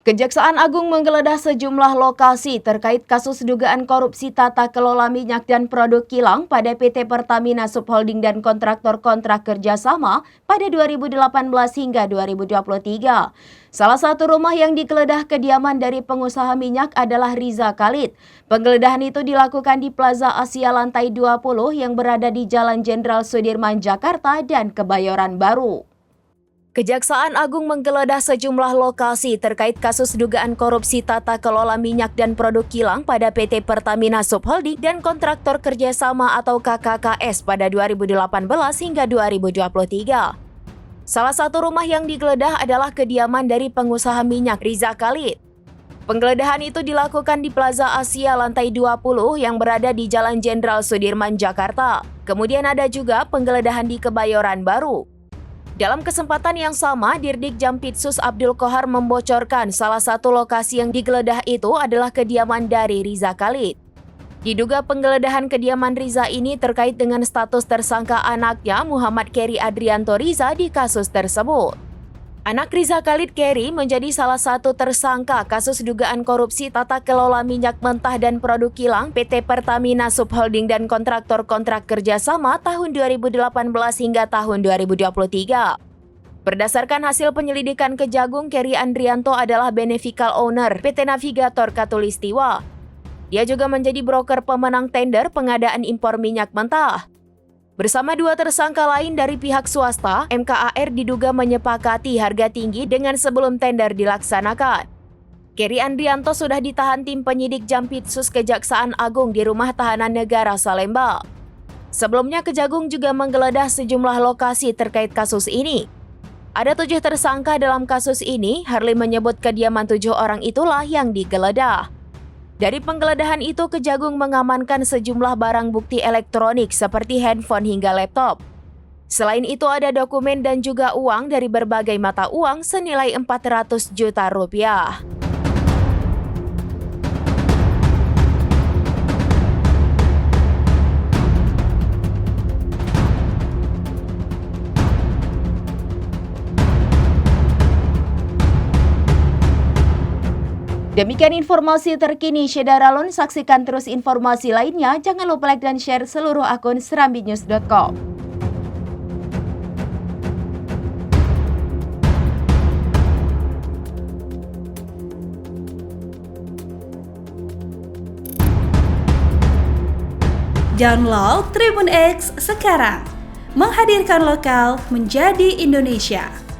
Kejaksaan Agung menggeledah sejumlah lokasi terkait kasus dugaan korupsi tata kelola minyak dan produk kilang pada PT Pertamina Subholding dan kontraktor kontrak kerjasama pada 2018 hingga 2023. Salah satu rumah yang digeledah kediaman dari pengusaha minyak adalah Riza Khalid. Penggeledahan itu dilakukan di Plaza Asia lantai 20 yang berada di Jalan Jenderal Sudirman, Jakarta dan Kebayoran Baru. Kejaksaan Agung menggeledah sejumlah lokasi terkait kasus dugaan korupsi tata kelola minyak dan produk kilang pada PT Pertamina Subholding dan kontraktor kerjasama atau KKKS pada 2018 hingga 2023. Salah satu rumah yang digeledah adalah kediaman dari pengusaha minyak Riza Khalid. Penggeledahan itu dilakukan di Plaza Asia lantai 20 yang berada di Jalan Jenderal Sudirman, Jakarta. Kemudian ada juga penggeledahan di Kebayoran Baru. Dalam kesempatan yang sama, Dirdik Jampitsus Abdul Qohar membocorkan salah satu lokasi yang digeledah itu adalah kediaman dari Riza Khalid. Diduga penggeledahan kediaman Riza ini terkait dengan status tersangka anaknya Muhammad Keri Adrianto Riza di kasus tersebut. Anak Riza Khalid, Keri, menjadi salah satu tersangka kasus dugaan korupsi tata kelola minyak mentah dan produk kilang PT Pertamina Subholding dan kontraktor kontrak kerjasama tahun 2018 hingga tahun 2023. Berdasarkan hasil penyelidikan Kejagung, Keri Andrianto adalah beneficial owner PT Navigator Katulistiwa. Dia juga menjadi broker pemenang tender pengadaan impor minyak mentah. Bersama dua tersangka lain dari pihak swasta, MKAR diduga menyepakati harga tinggi dengan sebelum tender dilaksanakan. Keri Andrianto sudah ditahan tim penyidik Jampitsus Kejaksaan Agung di Rumah Tahanan Negara Salemba. Sebelumnya Kejagung juga menggeledah sejumlah lokasi terkait kasus ini. Ada 7 tersangka dalam kasus ini. Harley menyebut kediaman 7 orang itulah yang digeledah. Dari penggeledahan itu, Kejagung mengamankan sejumlah barang bukti elektronik seperti handphone hingga laptop. Selain itu ada dokumen dan juga uang dari berbagai mata uang senilai 400 juta rupiah. Demikian informasi terkini Syedaralun. Saksikan terus informasi lainnya. Jangan lupa like dan share seluruh akun serambinews.com. Download Tribun X sekarang. Menghadirkan lokal menjadi Indonesia.